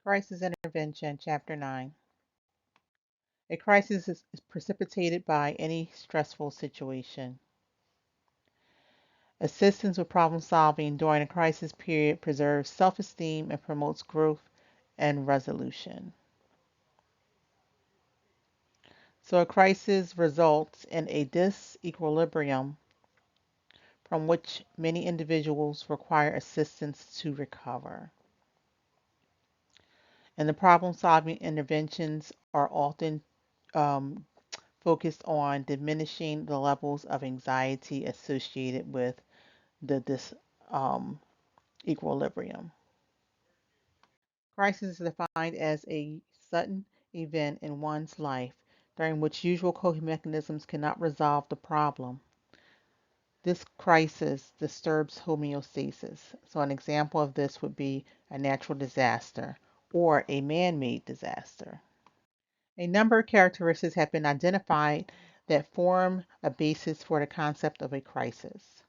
Crisis Intervention, Chapter 9. A crisis is precipitated by any stressful situation. Assistance with problem solving during a crisis period preserves self esteem and promotes growth and resolution. So, a crisis results in a disequilibrium from which many individuals require assistance to recover. And the problem solving interventions are often um, focused on diminishing the levels of anxiety associated with the disequilibrium. Crisis is defined as a sudden event in one's life during which usual coping mechanisms cannot resolve the problem. This crisis disturbs homeostasis. So, an example of this would be a natural disaster or a man made disaster. A number of characteristics have been identified that form a basis for the concept of a crisis.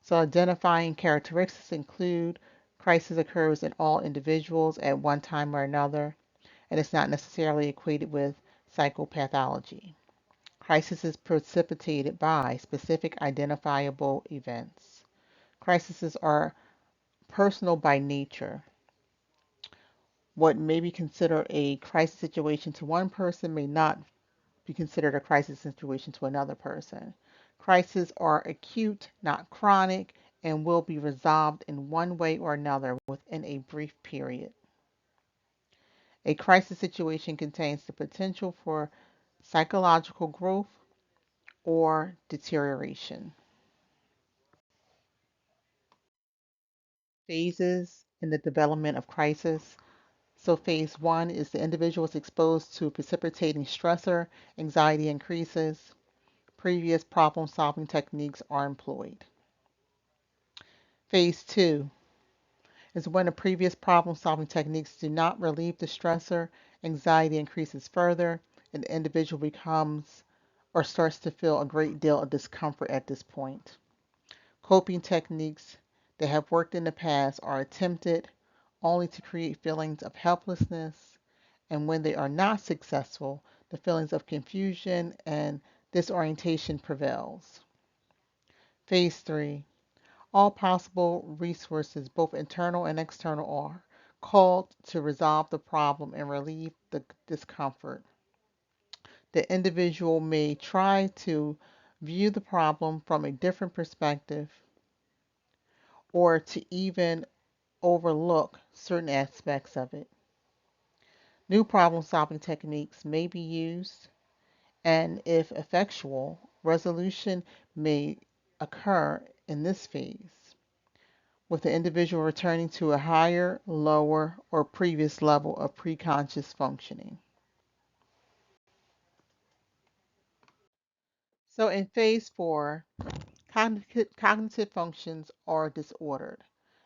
So, identifying characteristics include crisis occurs in all individuals at one time or another, and it's not necessarily equated with psychopathology. Crisis is precipitated by specific identifiable events. Crises are personal by nature. What may be considered a crisis situation to one person may not be considered a crisis situation to another person. Crises are acute, not chronic, and will be resolved in one way or another within a brief period. A crisis situation contains the potential for psychological growth or deterioration. Phases in the development of crisis. So, phase one is the individual is exposed to precipitating stressor, anxiety increases, previous problem solving techniques are employed. Phase two is when the previous problem solving techniques do not relieve the stressor, anxiety increases further, and the individual becomes or starts to feel a great deal of discomfort at this point. Coping techniques that have worked in the past are attempted only to create feelings of helplessness, and when they are not successful, the feelings of confusion and disorientation prevails. Phase 3. All possible resources, both internal and external, are called to resolve the problem and relieve the discomfort. The individual may try to view the problem from a different perspective or to even overlook certain aspects of it. New problem solving techniques may be used, and if effectual, resolution may occur in this phase, with the individual returning to a higher, lower, or previous level of preconscious functioning. So in phase four, cognitive functions are disordered.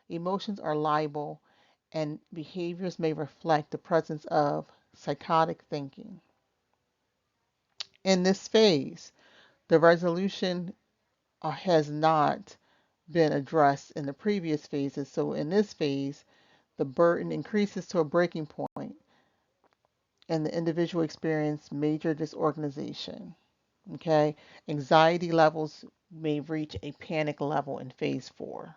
Emotions are liable, and behaviors may reflect the presence of psychotic thinking. In this phase, the resolution has not been addressed in the previous phases. So in this phase, the burden increases to a breaking point, and the individual experiences major disorganization. Okay, anxiety levels may reach a panic level in phase four.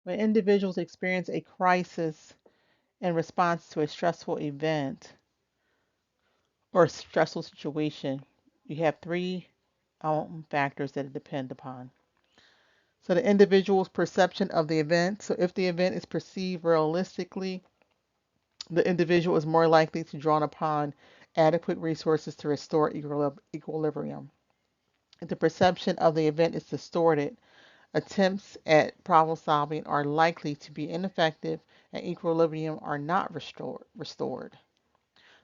When individuals experience a crisis in response to a stressful event or stressful situation, you have three factors that it depend upon. So the individual's perception of the event. So if the event is perceived realistically, the individual is more likely to draw upon adequate resources to restore equilibrium. If the perception of the event is distorted, attempts at problem solving are likely to be ineffective and equilibrium are not restored.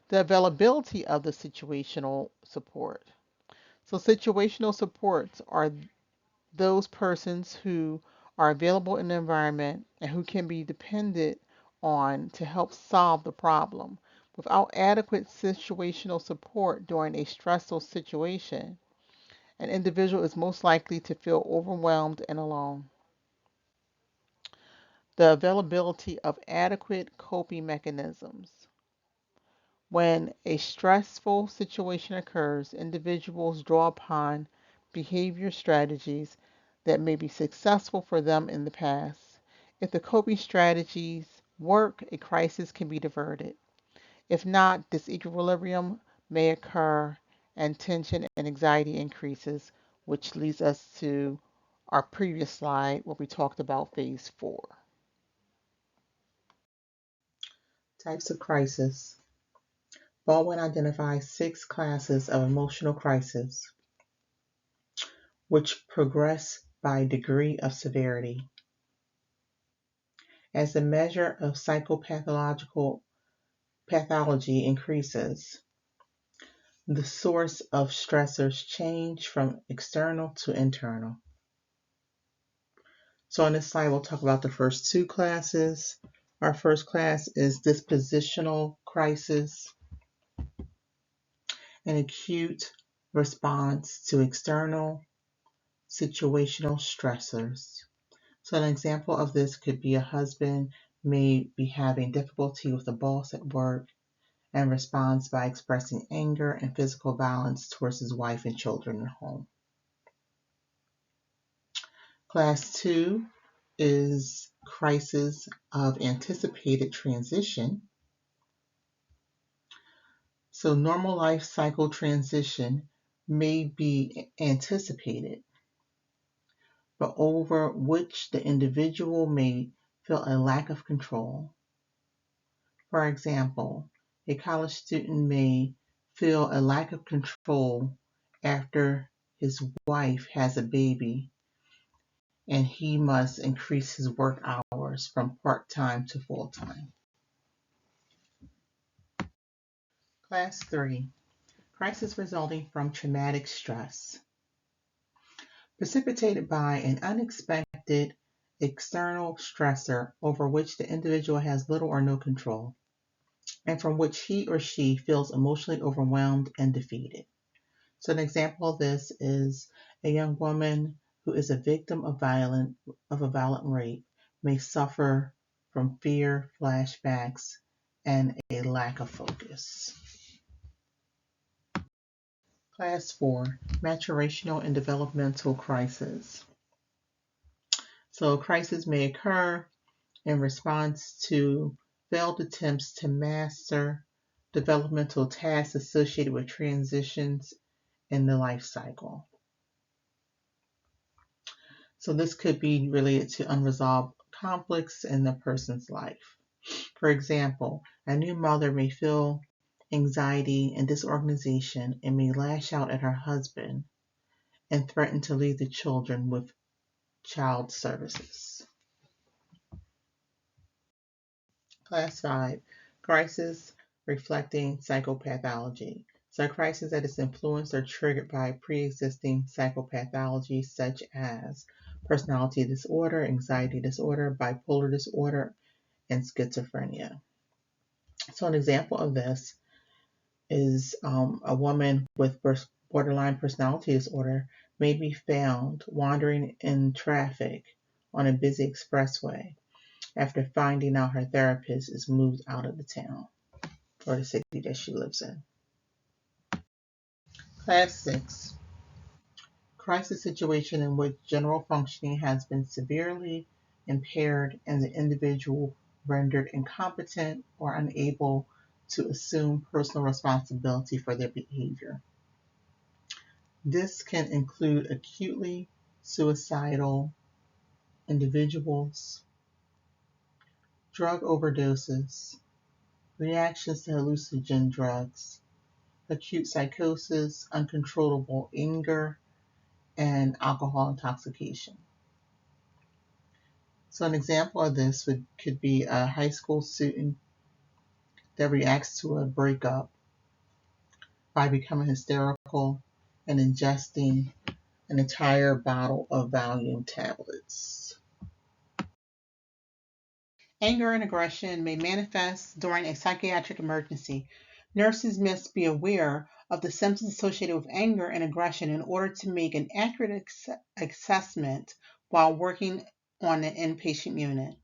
The availability of the situational support. So situational supports are those persons who are available in the environment and who can be depended on to help solve the problem. Without adequate situational support during a stressful situation, an individual is most likely to feel overwhelmed and alone. The availability of adequate coping mechanisms. When a stressful situation occurs, individuals draw upon behavior strategies that may be successful for them in the past. If the coping strategies work, a crisis can be diverted. If not, disequilibrium may occur and tension and anxiety increases, which leads us to our previous slide where we talked about phase 4. Types of crisis. Baldwin identifies 6 classes of emotional crisis, which progress by degree of severity. As the measure of psychopathological pathology increases, the source of stressors change from external to internal. So on this slide, we'll talk about the first 2 classes. Our first class is dispositional crisis, an acute response to external situational stressors. So an example of this could be a husband may be having difficulty with the boss at work and responds by expressing anger and physical violence towards his wife and children at home. Class 2 is crisis of anticipated transition. So normal life cycle transition may be anticipated, but over which the individual may feel a lack of control. For example, a college student may feel a lack of control after his wife has a baby and he must increase his work hours from part-time to full-time. Class 3, crisis resulting from traumatic stress. Precipitated by an unexpected external stressor over which the individual has little or no control, and from which he or she feels emotionally overwhelmed and defeated. So an example of this is a young woman who is a victim of a violent rape may suffer from fear, flashbacks, and a lack of focus. Class 4, maturational and developmental crisis. So crisis may occur in response to failed attempts to master developmental tasks associated with transitions in the life cycle. So this could be related to unresolved conflicts in the person's life. For example, a new mother may feel anxiety and disorganization and may lash out at her husband and threaten to leave the children with child services. Class 5, crisis reflecting psychopathology. So a crisis that is influenced or triggered by pre-existing psychopathology such as personality disorder, anxiety disorder, bipolar disorder, and schizophrenia. So an example of this is a woman with borderline personality disorder may be found wandering in traffic on a busy expressway after finding out her therapist is moved out of the town or the city that she lives in. Class 6, crisis situation in which general functioning has been severely impaired and the individual rendered incompetent or unable to assume personal responsibility for their behavior. This can include acutely suicidal individuals, drug overdoses, reactions to hallucinogen drugs, acute psychosis, uncontrollable anger, and alcohol intoxication. So an example of this could be a high school student that reacts to a breakup by becoming hysterical and ingesting an entire bottle of Valium tablets. Anger and aggression may manifest during a psychiatric emergency. Nurses must be aware of the symptoms associated with anger and aggression in order to make an accurate assessment while working on an inpatient unit.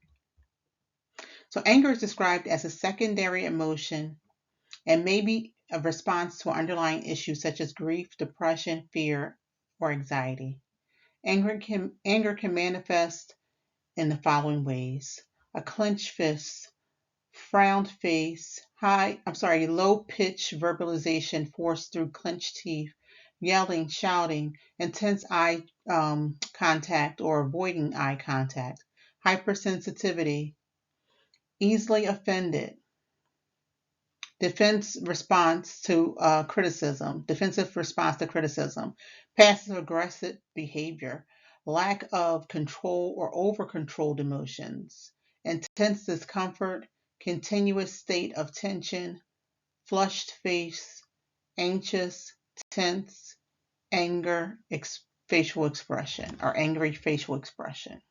So anger is described as a secondary emotion and may be a response to an underlying issue such as grief, depression, fear, or anxiety. Anger can manifest in the following ways: a clenched fist, frowned face, low pitched verbalization forced through clenched teeth, yelling, shouting, intense eye contact or avoiding eye contact, hypersensitivity, easily offended, defensive response to criticism, passive aggressive behavior, lack of control or over controlled emotions, intense discomfort, continuous state of tension, flushed face, anxious, tense, anger, facial expression or angry facial expression.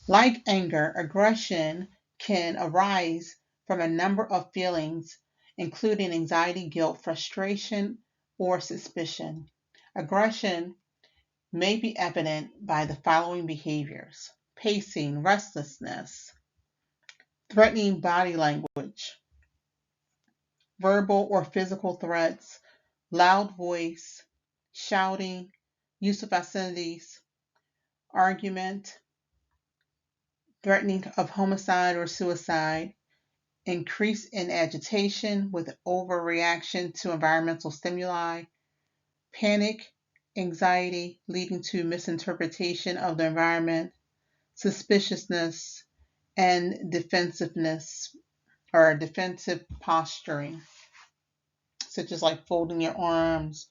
Like anger, aggression can arise from a number of feelings, including anxiety, guilt, frustration, or suspicion. Aggression may be evident by the following behaviors: pacing, restlessness, threatening body language, verbal or physical threats, loud voice, shouting, use of obscenities, argument, threatening of homicide or suicide, increase in agitation with overreaction to environmental stimuli, panic, anxiety leading to misinterpretation of the environment, suspiciousness, and defensiveness or defensive posturing, such as like folding your arms,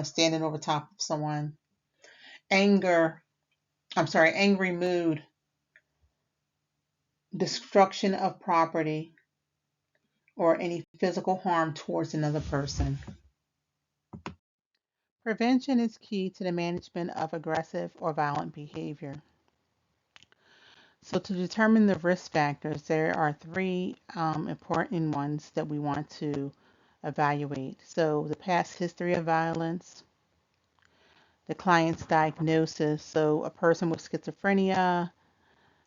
standing over top of someone. Angry mood, destruction of property, or any physical harm towards another person. Prevention is key to the management of aggressive or violent behavior. So, to determine the risk factors, there are three important ones that we want to evaluate. So, the past history of violence, the client's diagnosis, so a person with schizophrenia,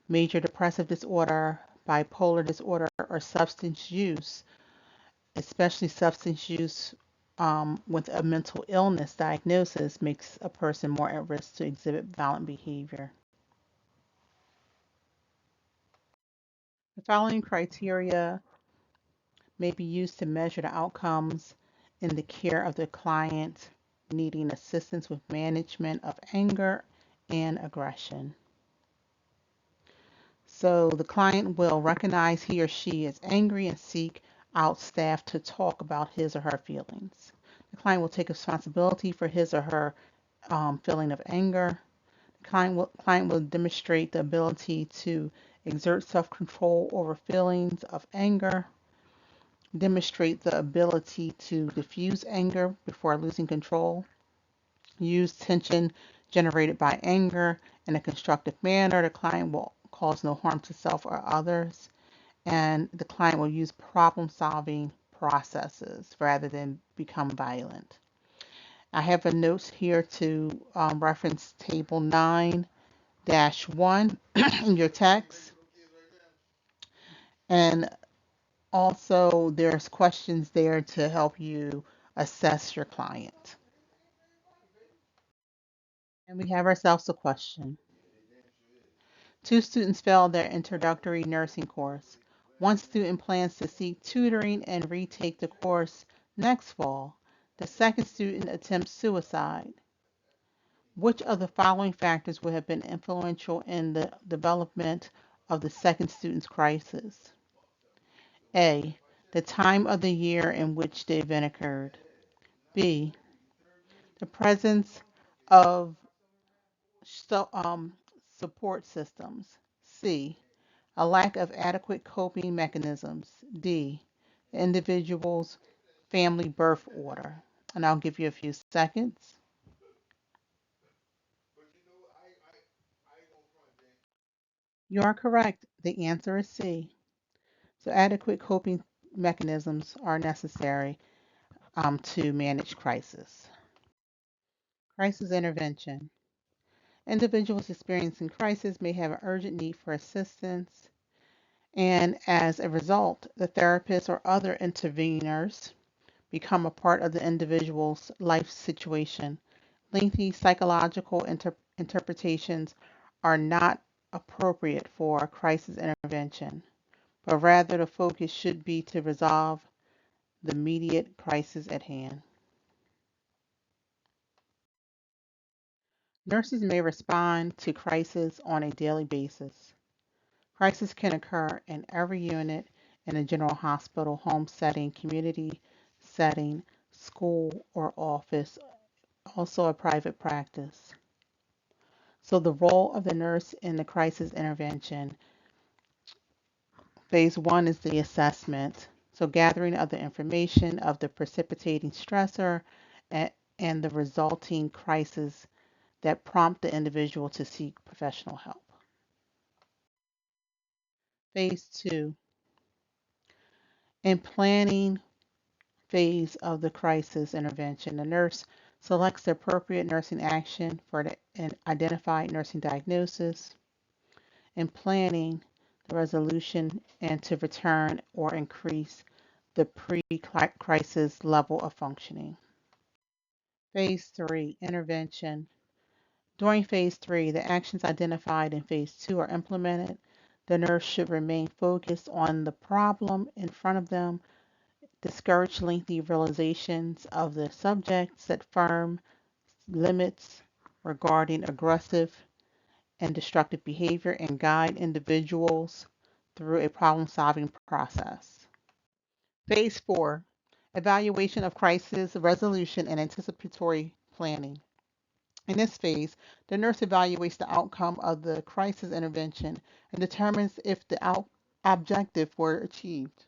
major depressive disorder, bipolar disorder, or substance use, especially substance use with a mental illness diagnosis, makes a person more at risk to exhibit violent behavior. The following criteria may be used to measure the outcomes in the care of the client needing assistance with management of anger and aggression. So the client will recognize he or she is angry and seek out staff to talk about his or her feelings. The client will take responsibility for his or her feeling of anger. The client will demonstrate the ability to exert self-control over feelings of anger, demonstrate the ability to diffuse anger before losing control, use tension generated by anger in a constructive manner. The client will cause no harm to self or others, and the client will use problem solving processes rather than become violent. I have a note here to reference table 9-1 in your text. And also there's questions there to help you assess your client. And we have ourselves a question. Two students failed their introductory nursing course. One student plans to seek tutoring and retake the course next fall. The second student attempts suicide. Which of the following factors would have been influential in the development of the second student's crisis? A. The time of the year in which the event occurred. B. The presence of so, support systems. C. A lack of adequate coping mechanisms. D. The individual's family birth order. And I'll give you a few seconds. You are correct. The answer is C. So adequate coping mechanisms are necessary to manage crisis. Crisis intervention. Individuals experiencing crisis may have an urgent need for assistance. And as a result, the therapist or other interveners become a part of the individual's life situation. Lengthy psychological interpretations are not appropriate for crisis intervention, but rather the focus should be to resolve the immediate crisis at hand. Nurses may respond to crisis on a daily basis. Crisis can occur in every unit in a general hospital, home setting, community setting, school, or office, also a private practice. So the role of the nurse in the crisis intervention, phase one is the assessment. So gathering of the information of the precipitating stressor and the resulting crisis that prompt the individual to seek professional help. Phase two, in planning phase of the crisis intervention, the nurse selects the appropriate nursing action for an identified nursing diagnosis. In planning the resolution and to return or increase the pre-crisis level of functioning. Phase 3, intervention. During phase 3, the actions identified in phase 2 are implemented. The nurse should remain focused on the problem in front of them, discourage lengthy realizations of the subject, set firm limits regarding aggressive and destructive behavior, and guide individuals through a problem-solving process. Phase 4, evaluation of crisis resolution and anticipatory planning. In this phase, the nurse evaluates the outcome of the crisis intervention and determines if the objective were achieved.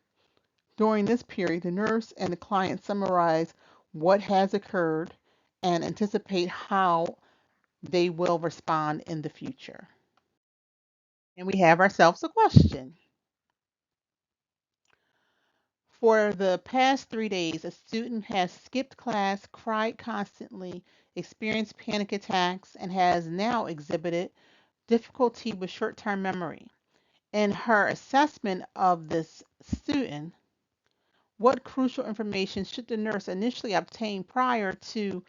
During this period, the nurse and the client summarize what has occurred and anticipate how they will respond in the future. And we have ourselves a question. For the past 3 days, a student has skipped class, cried constantly, experienced panic attacks, and has now exhibited difficulty with short term memory. In her assessment of this student, what crucial information should the nurse initially obtain prior to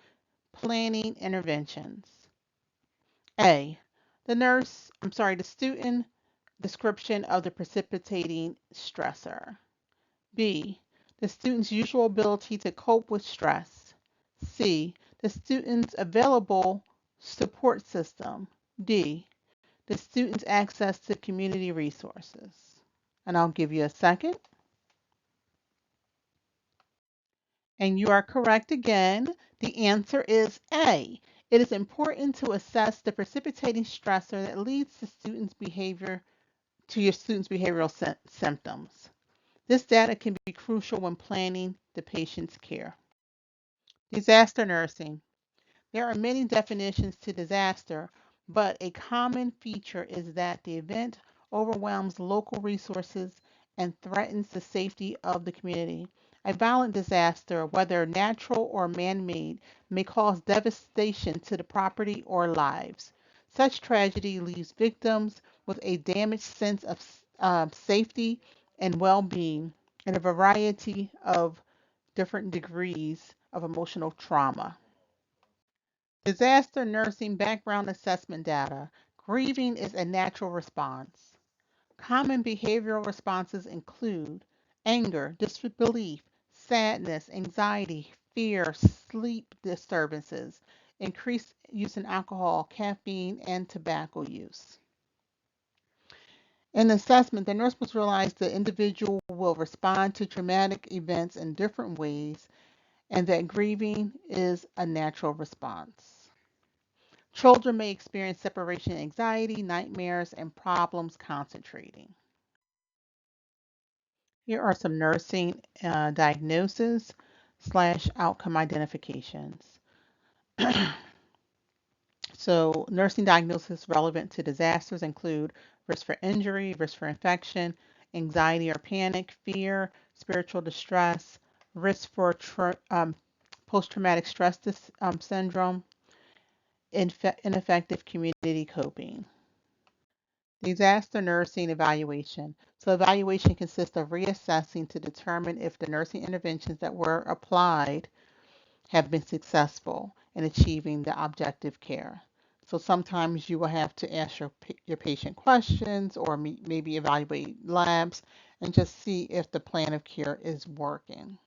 planning interventions? A. The student description of the precipitating stressor. B. The student's usual ability to cope with stress. C. The student's available support system. D. The student's access to community resources. And I'll give you a second. And you are correct again. The answer is A. It is important to assess the precipitating stressor that leads to your student's behavioral symptoms. This data can be crucial when planning the patient's care. Disaster nursing. There are many definitions to disaster, but a common feature is that the event overwhelms local resources and threatens the safety of the community. A violent disaster, whether natural or man made, may cause devastation to the property or lives. Such tragedy leaves victims with a damaged sense of safety and well being and a variety of different degrees of emotional trauma. Disaster nursing background assessment data. Grieving is a natural response. Common behavioral responses include anger, disbelief, sadness, anxiety, fear, sleep disturbances, increased use in alcohol, caffeine, and tobacco use. In assessment, the nurse must realize the individual will respond to traumatic events in different ways and that grieving is a natural response. Children may experience separation anxiety, nightmares, and problems concentrating. Here are some nursing diagnosis / outcome identifications. So, nursing diagnosis relevant to disasters include risk for injury, risk for infection, anxiety or panic, fear, spiritual distress, risk for post-traumatic stress syndrome, ineffective community coping. Disaster nursing evaluation. So evaluation consists of reassessing to determine if the nursing interventions that were applied have been successful in achieving the objective care. So sometimes you will have to ask your patient questions or maybe evaluate labs and just see if the plan of care is working.